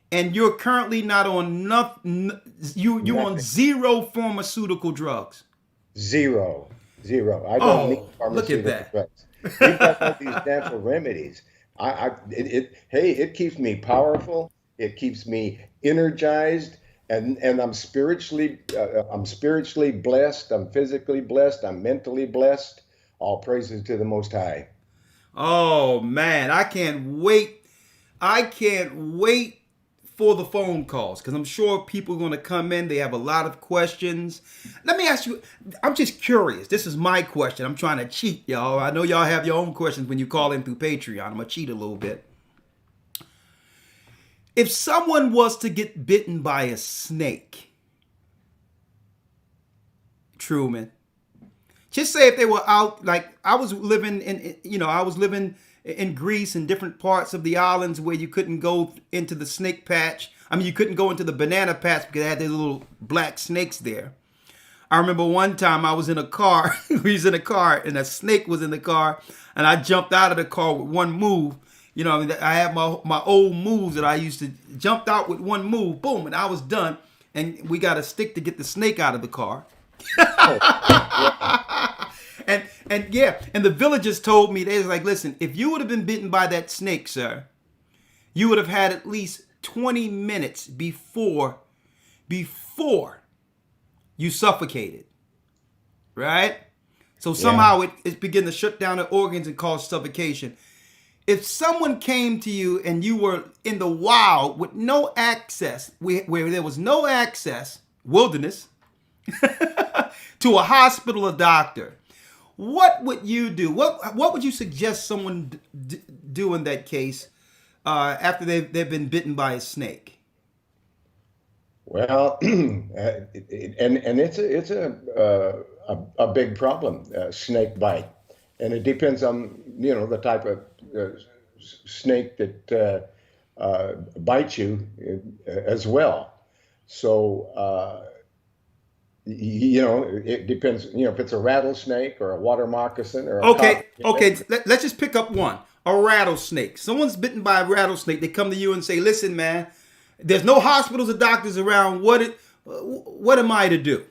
And you're currently not on nothing. You're on zero phermaceutical drugs. Zero. I don't need pharmaceutical drugs. We've got all these natural remedies. It keeps me powerful. It keeps me energized, and I'm spiritually blessed. I'm physically blessed. I'm mentally blessed. All praises to the Most High. Oh man, I can't wait for the phone calls, because I'm sure people are going to come in. They have a lot of questions. Let me ask you, I'm just curious. This is my question. I'm trying to cheat, y'all. I know y'all have your own questions when you call in through Patreon. I'm going to cheat a little bit. If someone was to get bitten by a snake, Truman, just say if they were out, like I was living in Greece and different parts of the islands where you couldn't go into the snake patch. I mean, you couldn't go into the banana patch because they had these little black snakes there. I remember one time I was in a car. We was in a car, and a snake was in the car, and I jumped out of the car with one move. You know, I mean, I had my old moves that I used to jumped out with one move, boom, and I was done. And we got a stick to get the snake out of the car. And yeah, and the villagers told me, they was like, listen, if you would have been bitten by that snake, sir, you would have had at least 20 minutes before you suffocated, right? So somehow it began to shut down the organs and cause suffocation. If someone came to you and you were in the wild with no access, where there was no access, wilderness, to a hospital or doctor, what would you do? What would you suggest someone do in that case after they've been bitten by a snake? Well, and it's a big problem, snake bite, and it depends on the type of snake that bites you as well. So it depends. If it's a rattlesnake or a water moccasin or a okay. Let's just pick up one. A rattlesnake. Someone's bitten by a rattlesnake. They come to you and say, "Listen, man, there's no hospitals or doctors around. What am I to do?"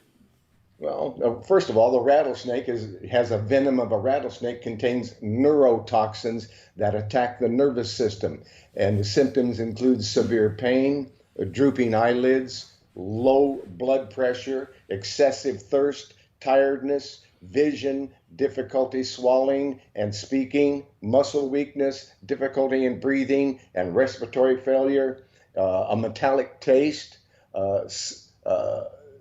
Well, first of all, the rattlesnake has a venom of a rattlesnake, contains neurotoxins that attack the nervous system. And the symptoms include severe pain, drooping eyelids, low blood pressure, excessive thirst, tiredness, vision, difficulty swallowing and speaking, muscle weakness, difficulty in breathing and respiratory failure, a metallic taste,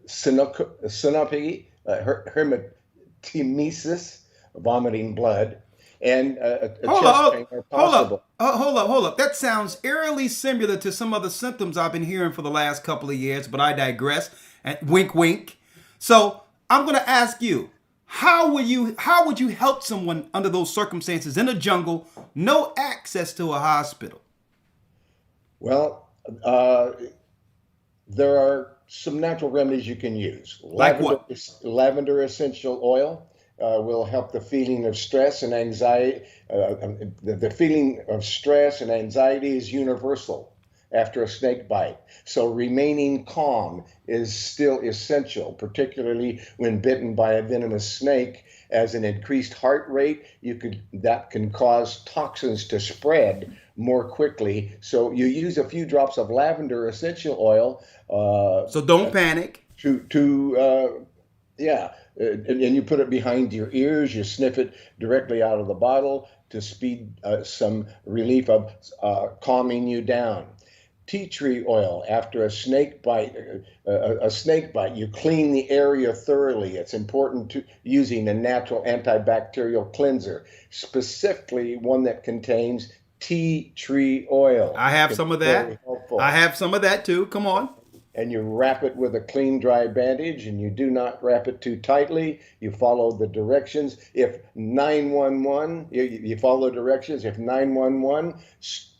synopy, hermatimesis, vomiting blood, and chest pain are possible. Hold up. That sounds eerily similar to some other symptoms I've been hearing for the last couple of years, but I digress. And wink, wink. So I'm going to ask you, how would you help someone under those circumstances in a jungle, no access to a hospital? Well, there are some natural remedies you can use. Like what? Lavender essential oil will help the feeling of stress and anxiety. The feeling of stress and anxiety is universal after a snake bite. So remaining calm is still essential, particularly when bitten by a venomous snake. As an increased heart rate, that can cause toxins to spread more quickly. So you use a few drops of lavender essential oil. So don't panic. And you put it behind your ears. You sniff it directly out of the bottle to speed some relief of calming you down. Tea tree oil after a snake bite. You clean the area thoroughly. It's important to using a natural antibacterial cleanser, specifically one that contains tea tree oil. I have some of that. I have some of that too. Come on. And you wrap it with a clean, dry bandage, and you do not wrap it too tightly. You follow the directions. If 911, you follow directions. If 911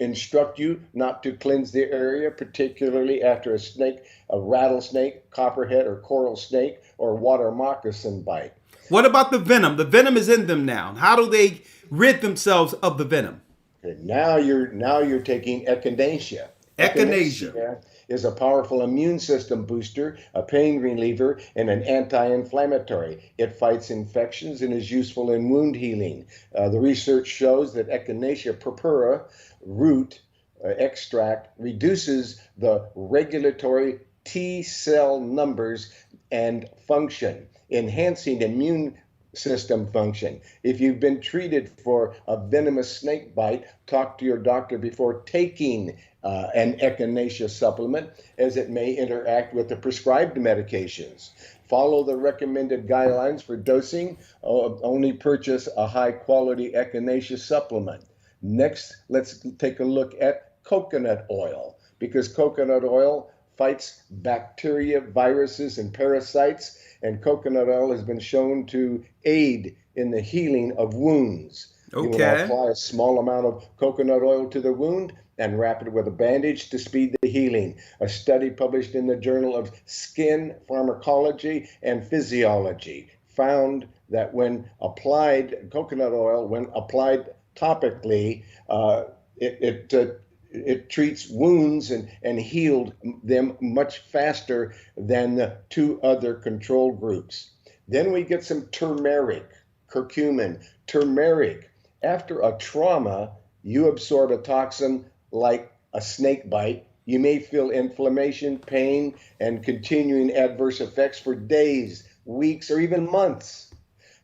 instruct you not to cleanse the area, particularly after a rattlesnake, copperhead, or coral snake, or water moccasin bite. What about the venom? The venom is in them now. How do they rid themselves of the venom? Okay, now you're taking echinacea. Echinacea is a powerful immune system booster, a pain reliever, and an anti-inflammatory. It fights infections and is useful in wound healing. The research shows that Echinacea purpura root extract reduces the regulatory T cell numbers and function, enhancing immune system function. If you've been treated for a venomous snake bite, talk to your doctor before taking an echinacea supplement, as it may interact with the prescribed medications. Follow the recommended guidelines for dosing. Only purchase a high-quality echinacea supplement. Next, let's take a look at coconut oil, because coconut oil fights bacteria, viruses, and parasites, and coconut oil has been shown to aid in the healing of wounds. Okay. You will apply a small amount of coconut oil to the wound, and wrap it with a bandage to speed the healing. A study published in the Journal of Skin Pharmacology and Physiology found that when applied coconut oil, when applied topically, it treats wounds and healed them much faster than the two other control groups. Then we get some turmeric, curcumin, turmeric. After a trauma, you absorb a toxin like a snake bite. You may feel inflammation, pain, and continuing adverse effects for days, weeks, or even months.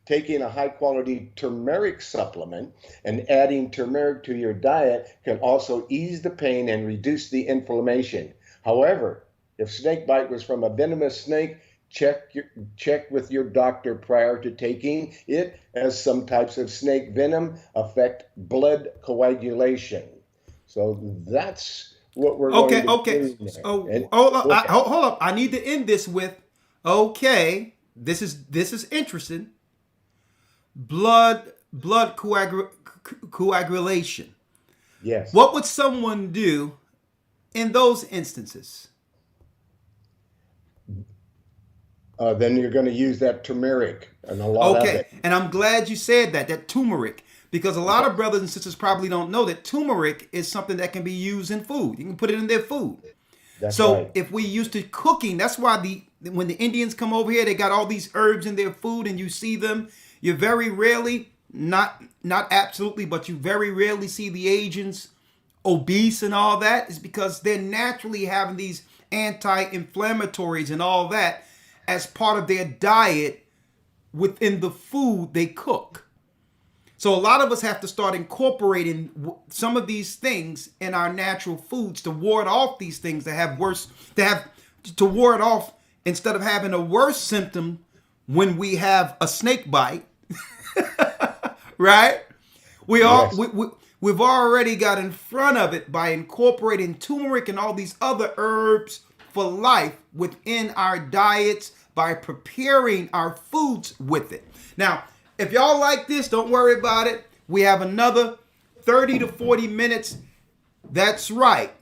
Taking a high-quality turmeric supplement and adding turmeric to your diet can also ease the pain and reduce the inflammation. However, if snake bite was from a venomous snake, check with your doctor prior to taking it, as some types of snake venom affect blood coagulation. So that's what we're going to do. So hold up. I need to end this with, okay, this is interesting. Blood coagulation. Yes. What would someone do in those instances? Then you're going to use that turmeric and a lot of it. And I'm glad you said that turmeric, because a lot of brothers and sisters probably don't know that turmeric is something that can be used in food. You can put it in their food. That's so right. If we used to cooking, that's why when the Indians come over here, they got all these herbs in their food, and you see them. You very rarely, not absolutely, but you very rarely see the Asians obese and all that. Is because they're naturally having these anti-inflammatories and all that as part of their diet within the food they cook. So a lot of us have to start incorporating some of these things in our natural foods to ward off these things to ward off, instead of having a worse symptom when we have a snake bite. Right? We've already got in front of it by incorporating turmeric and all these other herbs for life within our diets, by preparing our foods with it. Now, if y'all like this, don't worry about it. We have another 30 to 40 minutes. That's right.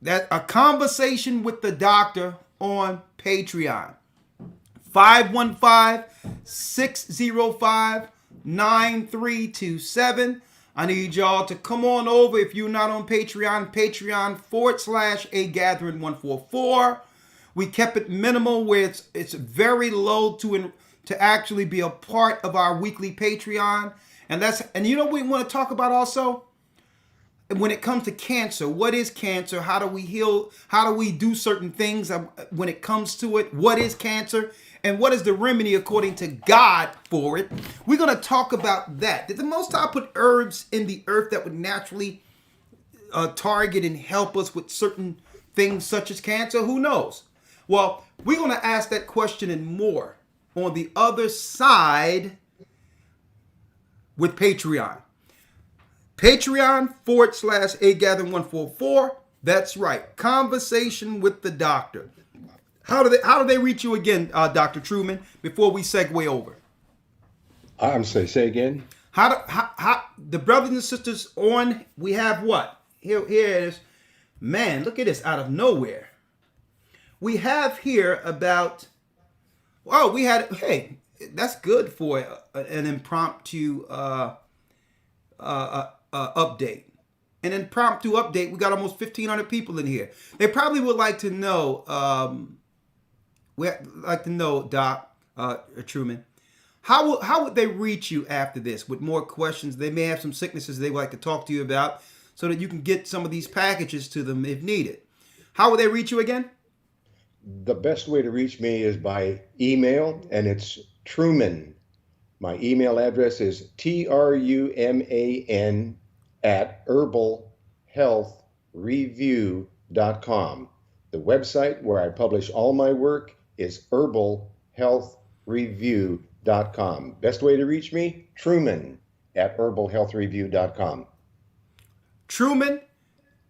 That a conversation with the doctor on Patreon. 515-605-9327. I need y'all to come on over. If you're not on Patreon, Patreon.com/agathering144. We kept it minimal, where it's very low to actually be a part of our weekly Patreon. And you know what we want to talk about also? When it comes to cancer, what is cancer? How do we heal? How do we do certain things when it comes to it? What is cancer? And what is the remedy according to God for it? We're going to talk about that. Did the Most High put herbs in the earth that would naturally target and help us with certain things such as cancer? Who knows? Well, we're going to ask that question and more on the other side with Patreon. Patreon.com/agathering144. That's right. Conversation with the doctor. How do they reach you again, Dr. Truman, before we segue over? I'm sorry, say again? How the brothers and sisters on, we have what? Here it is. Man, look at this out of nowhere. We have here about, hey, that's good for an impromptu update. An impromptu update. We got almost 1,500 people in here. They probably would like to know, Doc Truman, how would they reach you after this with more questions? They may have some sicknesses they would like to talk to you about, so that you can get some of these packages to them if needed. How would they reach you again? The best way to reach me is by email, and it's Truman. My email address is truman@herbalhealthreview.com. The website where I publish all my work is herbalhealthreview.com. Best way to reach me, Truman@herbalhealthreview.com. Truman,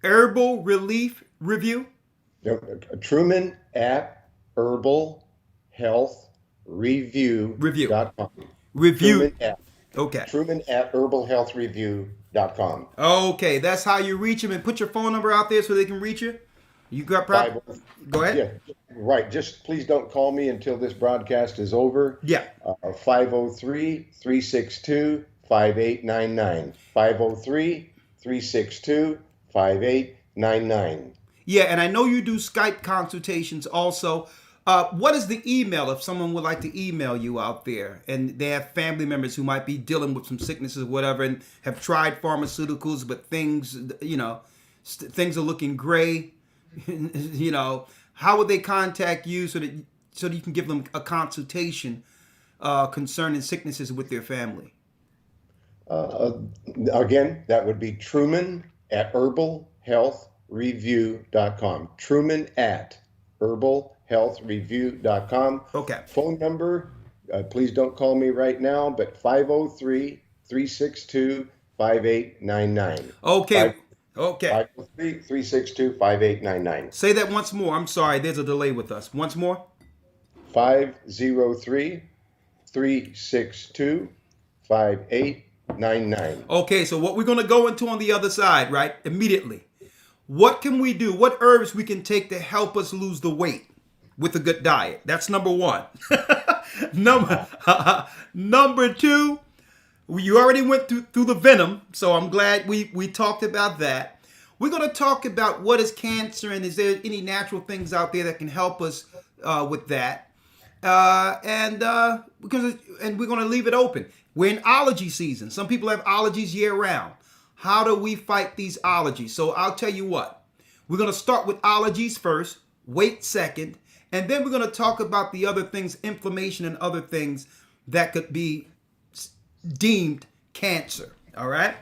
Herbal Relief Review? Truman@herbalhealthreview.com. Review. Truman@herbalhealthreview.com. Okay, that's how you reach them. And put your phone number out there so they can reach you. You got Five, Go ahead. yeah, right. Just please don't call me until this broadcast is over. Yeah. 503-362-5899. 503-362-5899. Yeah, and I know you do Skype consultations also. What is the email if someone would like to email you out there and they have family members who might be dealing with some sicknesses or whatever and have tried pharmaceuticals, but things, things are looking gray. How would they contact you so that you can give them a consultation concerning sicknesses with their family? Again, that would be Truman at herbalhealthreview.com. Truman at herbalhealthreview.com. Okay. Phone number, please don't call me right now, but 503-362-5899. Okay. Okay. 503-362-5899. Say that once more. I'm sorry. There's a delay with us. Once more. 503-362-5899. Okay, so what we're going to go into on the other side, right? Immediately. What can we do? What herbs we can take to help us lose the weight with a good diet? That's number one. Number two, you already went through the venom, so I'm glad we talked about that. We're going to talk about what is cancer and is there any natural things out there that can help us with that. And we're going to leave it open. We're in allergy season. Some people have allergies year round. How do we fight these allergies? So I'll tell you what. We're going to start with allergies first, weight second, and then we're going to talk about the other things, inflammation and other things that could be deemed cancer. All right?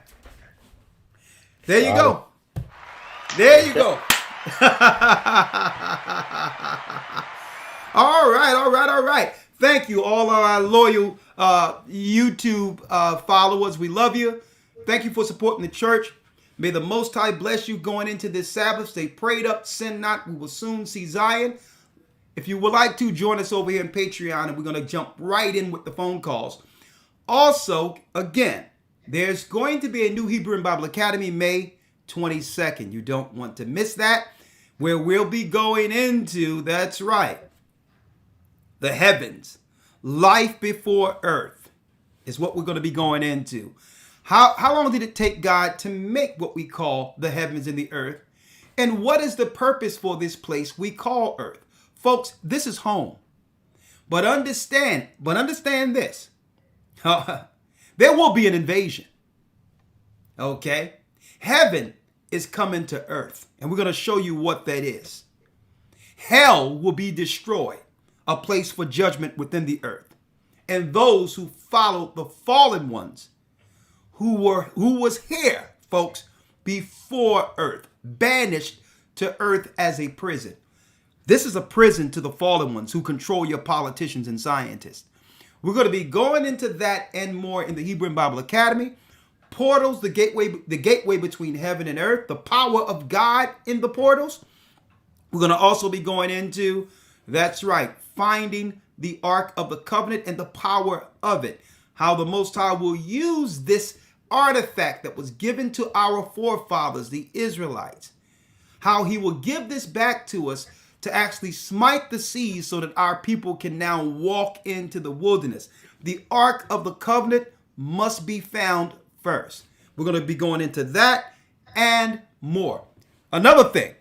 There you go. There you go. All right. Thank you, all our loyal YouTube followers. We love you. Thank you for supporting the church. May the Most High bless you going into this Sabbath. Stay prayed up, sin not. We will soon see Zion. If you would like to, join us over here on Patreon, and we're going to jump right in with the phone calls. Also, again, there's going to be a new Hebrew and Bible Academy May 22nd. You don't want to miss that, where we'll be going into, that's right, the heavens. Life before earth is what we're going to be going into. How long did it take God to make what we call the heavens and the earth? And what is the purpose for this place we call earth? Folks, this is home. But understand this. There will be an invasion. Okay? Heaven is coming to earth. And we're going to show you what that is. Hell will be destroyed. A place for judgment within the earth. And those who followed the fallen ones who was here, folks, before earth, banished to earth as a prison. This is a prison to the fallen ones who control your politicians and scientists. We're going to be going into that and more in the Hebrew and Bible Academy. Portals, the gateway between heaven and earth, the power of God in the portals. We're going to also be going into, that's right, finding the Ark of the Covenant and the power of it. How the Most High will use this artifact that was given to our forefathers, the Israelites. How he will give this back to us to actually smite the seas so that our people can now walk into the wilderness. The Ark of the Covenant must be found first. We're going to be going into that and more. Another thing,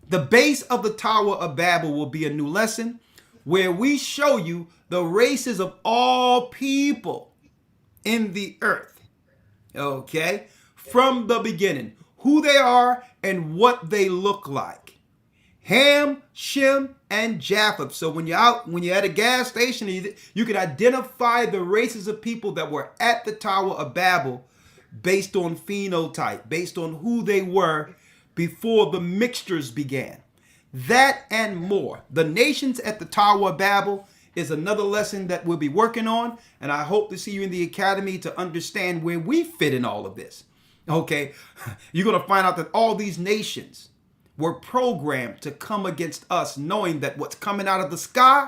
the base of the Tower of Babel will be a new lesson where we show you the races of all people in the earth. Okay? From the beginning, who they are and what they look like. Ham, Shem, and Japheth. So when you're at a gas station, you can identify the races of people that were at the Tower of Babel based on phenotype, based on who they were before the mixtures began. That and more. The nations at the Tower of Babel is another lesson that we'll be working on, and I hope to see you in the academy to understand where we fit in all of this. Okay, you're going to find out that all these nations were programmed to come against us, knowing that what's coming out of the sky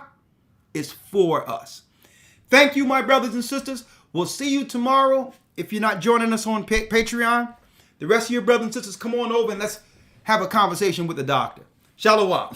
is for us. Thank you, my brothers and sisters. We'll see you tomorrow. If you're not joining us on Patreon, the rest of your brothers and sisters, come on over and let's have a conversation with the doctor. Shalom.